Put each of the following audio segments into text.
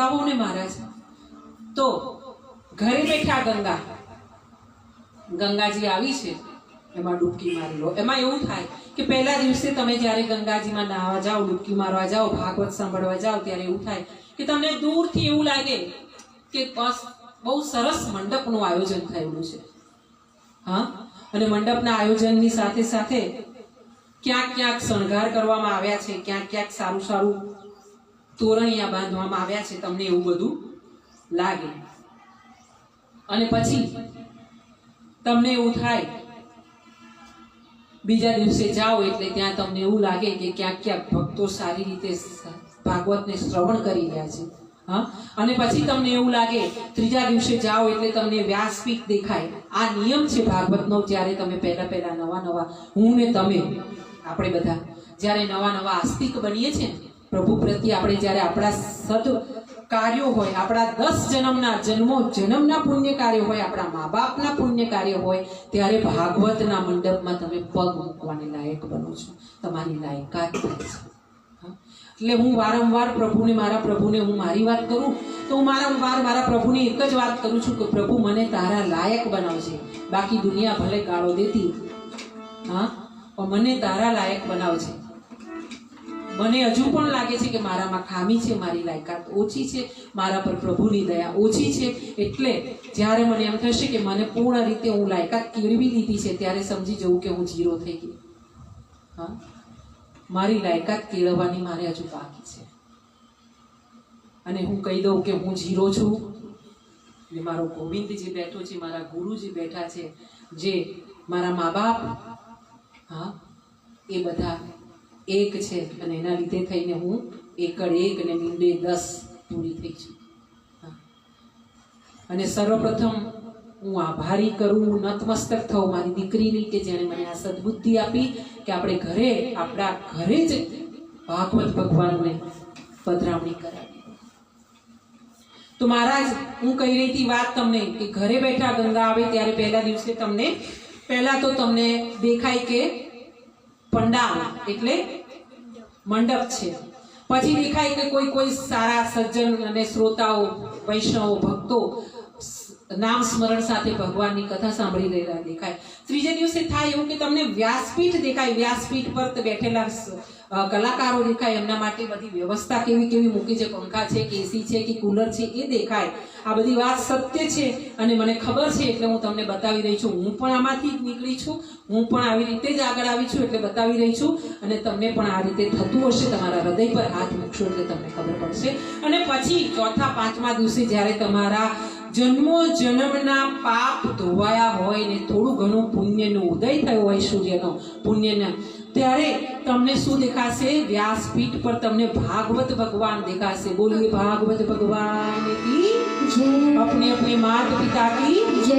બતાવો ને મહારાજ. તો ઘરે બેઠા ગંગાજી આવી છે, એમાં ડૂબકી મારી લો. એમાં એવું થાય કે પહેલા દિવસે તમે જ્યારે ગંગાજીમાં નાહવા જાઓ, ડૂબકી મારવા જાઓ, ભાગવત સાંભળવા જાઓ, ત્યારે એવું થાય કે તમને દૂરથી એવું લાગે કે બસ બહુ સરસ મંડપનું આયોજન થયેલું છે. હા, અને મંડપના આયોજનની સાથે સાથે ક્યાંક ક્યાંક શણગાર કરવામાં આવ્યા છે, ક્યાંક ક્યાંક સારું સારું તોરણિયા બાંધવામાં આવ્યા છે, તમને એવું બધું લાગે. અને પછી તમને એવું થાય બીજા દિવસે જાઓ એટલે ત્યાં તમને એવું લાગે કે ક્યાંક ક્યાંક ભક્તો સારી રીતે ભાગવતને શ્રવણ કરી રહ્યા છે. હા, અને પછી તમને એવું લાગે ત્રીજા દિવસે જાઓ એટલે તમને વ્યાસપીઠ દેખાય. આ નિયમ છે ભાગવતનો. જ્યારે તમે પહેલા નવા હું ને તમે આપણે બધા જ્યારે નવા આસ્તિક બનીએ છીએ, પ્રભુ પ્રત્યે આપણે જ્યારે આપણા સદ કાર્યો હોય, આપણા 10 જન્મના પુણ્ય કાર્યો હોય, આપણા મા બાપના પુણ્ય કાર્ય હોય, ત્યારે ભાગવતના મંડપમાં તમે પગ મૂકવાને લાયક બનો છો. તમારી લાયકાત થાય છે. એટલે હું વારંવાર મારા પ્રભુને હું મારી વાત કરું તો હું વારંવાર મારા પ્રભુને એક જ વાત કરું છું કે પ્રભુ મને તારા લાયક બનાવજે. બાકી દુનિયા ભલે ગાળો દેતી, હા, પણ મને તારા લાયક બનાવજે. મને હજુ પણ લાગે છે કે મારામાં ખામી છે, મારી લાયકાત ઓછી છે, મારા પર પ્રભુની દયા ઓછી છે. એટલે જ્યારે મને એમ થશે કે મને પૂર્ણ રીતે હું લાયકાત કેળવી લીધી છે, ત્યારે સમજી જવું કે હું ઝીરો થઈ ગઈ. હા, મારી લાયકાત કેળવવાની મારે હજુ બાકી છે. અને હું કહી દઉં કે હું ઝીરો છું, ને મારો ગોવિંદ જે બેઠો છે, મારા ગુરુ જે બેઠા છે, જે મારા મા બાપ, હા, એ બધા એક છે. અને એના લીધે થઈને હું એકડ એક અને મીંડે 10 પૂરી થઈ છું. અને સર્વપ્રથમ હું આભારી કરું, નતમસ્તક થઉં મારી દીકરીની કે જેણે મને આ સદબુદ્ધિ આપી કે આપણે આપણા ઘરે જ ભાગવત ભગવાનને પધરામણી કરાવી. તો મહારાજ, હું કહી રહી હતી વાત તમને કે ઘરે બેઠા ગંગા આવે ત્યારે પહેલા દિવસે પહેલા તો તમને દેખાય કે પંડાલ એટલે મંડપ છે. પછી દેખાય કે કોઈ સારા સજ્જન અને શ્રોતાઓ, વૈષ્ણવો, ભક્તો નામ સ્મરણ સાથે ભગવાનની કથા સાંભળી રહેલા દેખાય. ત્રીજે દિવસે થાય એવું કે તમને વ્યાસપીઠ દેખાય. વ્યાસપીઠ પર બેઠેલા કલાકારો દેખાય. એમના માટે બધી વ્યવસ્થા કેવી મૂકી છે, પંખા છે કે એસી છે કે કુલર છે, એ દેખાય. આ બધી વાત સત્ય છે અને મને ખબર છે, એટલે હું તમને બતાવી રહી છું. હું પણ આમાંથી જ નીકળી છું, હું પણ આવી રીતે જ આગળ આવી છું, એટલે બતાવી રહી છું. અને તમને પણ આ રીતે થતું હશે. તમારા હૃદય પર હાથ મૂકશો એટલે તમને ખબર પડશે. અને પછી ચોથા પાંચમા દિવસે જ્યારે તમારા જન્મના પાપ ધોવાયા હોય ને થોડું ઘણું પુણ્યનો ઉદય થયો હોય, સૂર્યનો પુણ્યના, ત્યારે તમને શું દેખાશે? વ્યાસપીઠ પર તમને ભાગવત ભગવાન દેખાશે. બોલીએ ભાગવત ભગવાન કી જય. अपने माता પિતા કી જય.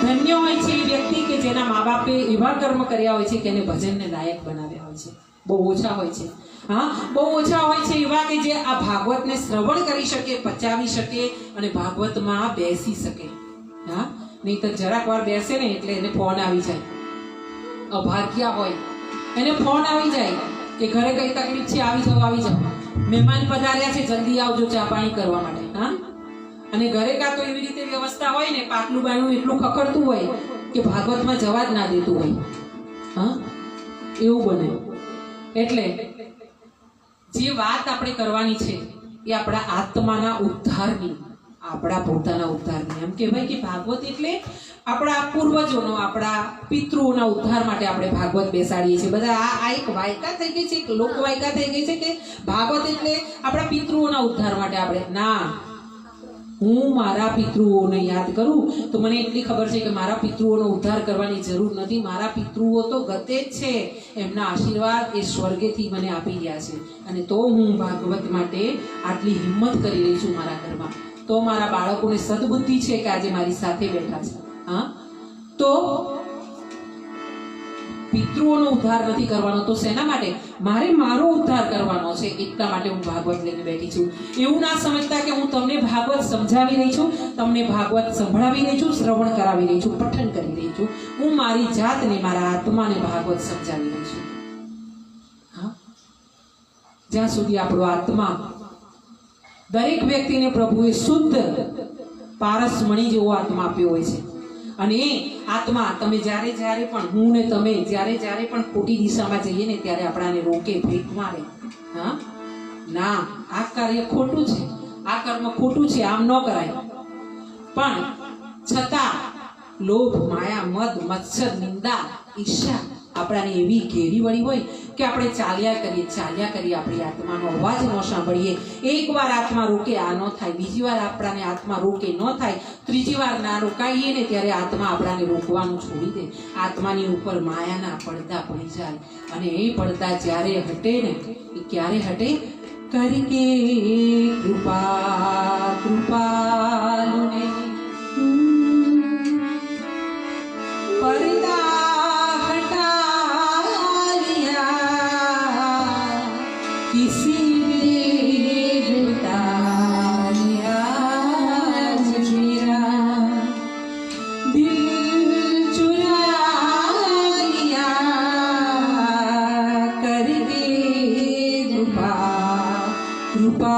ધન્ય હોય છે એ વ્યક્તિ કે જેના મા બાપે એવા કર્મ કર્યા હોય છે કે એને ભજનને લાયક બનાવ્યા હોય છે. બહુ ઓછા હોય છે. હા, બહુ ઓછા હોય છે એવા કે જે આ ભાગવતને શ્રવણ કરી શકે, પચાવી શકે અને ભાગવતમાં બેસી શકે. હા, નહીં તો જરાક વાર બેસે ને એટલે એને ફોન આવી જાય. અભાગ્યા હોય એને ફોન આવી જાય કે ઘરે કઈ તકલીફ છે, આવી જાઓ, મહેમાન પધાર્યા છે, જલ્દી આવજો ચા પાણી કરવા માટે. હા, અને ઘરે કાં તો એવી રીતે વ્યવસ્થા હોય ને, પાટલું બાયણું એટલું ખખડતું હોય કે ભાગવતમાં જવા જ ના દેતું હોય. હા, એવું બને. એટલે જે વાત આપણે કરવાની છે એ આપણા આત્માના ઉદ્ધારની, આપણા પોતાના ઉદ્ધારની. એમ કહેવાય કે ભાગવત એટલે આપણા પૂર્વજોનો, આપણા પિતૃઓના ઉદ્ધાર માટે આપણે ભાગવત બેસાડીએ છીએ. બધા આ એક વાયકા થઈ ગઈ છે, એક લોકવાયકા થઈ ગઈ છે કે ભાગવત એટલે આપણા પિતૃઓના ઉદ્ધાર માટે આપણે. ના, હું મારા પિતૃઓને યાદ કરું તો મને એટલી ખબર છે કે મારા પિતૃઓનો ઉદ્ધાર કરવાની જરૂર નથી. મારા પિતૃઓ તો ગતે જ છે. એમના આશીર્વાદ એ સ્વર્ગેથી મને આપી ગયા છે. અને તો હું ભાગવત માટે આટલી હિંમત કરી રહી છું મારા ઘરમાં. તો મારા બાળકોને સદબુદ્ધિ છે કે આજે મારી સાથે બેઠા છે. હા, તો પિતૃઓનો ઉદ્ધાર નથી કરવાનો તો શેના માટે? મારે મારો ઉદ્ધાર કરવાનો છે. એટલા માટે હું ભાગવત લઈને બેઠી છું. એવું ના સમજતા કે હું તમને ભાગવત સમજાવી રહી છું, તમને ભાગવત સંભળાવી રહી છું, શ્રવણ કરાવી રહી છું, પઠન કરી રહી છું. હું મારી જાતને, મારા આત્માને ભાગવત સમજાવી રહી છું. હા, જ્યાં સુધી આપણો આત્મા દરેક વ્યક્તિને પ્રભુએ શુદ્ધ પારસમણી જેવો આત્મા આપ્યો હોય છે. અને એ આત્મા તમે જ્યારે જ્યારે પણ હું ને તમે જ્યારે પણ ખોટી દિશામાં જઈએ ને ત્યારે આપણાને રોકે, ભીખ મારે. હા, ના, આ કાર્ય ખોટું છે, આ કર્મ ખોટું છે, આમ ન કરાય. પણ છતાં લોભ, માયા, મદ, મત્સર, નિંદા, ઈર્ષ્યા આપણાને એવી ઘેરી વળી હોય કે આપણે ચાલ્યા કરીએ આપણી આત્માનો અવાજ ન સાંભળીએ. એકવાર આત્મા રોકે આ ન થાય, બીજી વાર આપણાને આત્મા રોકે ન થાય, ત્રીજી વાર ના રોકાઈએ ને ત્યારે આત્મા આપણાને રોકવાનું છોડી દે. આત્માની ઉપર માયાના પડદા પડી જાય અને એ પડદા જ્યારે હટે ને એ ક્યારે હટે? કરકે કૃપા કૃપાલુને પડદા किसी ने बताया मेरा दिल चुरा लिया करके कृपा कृपा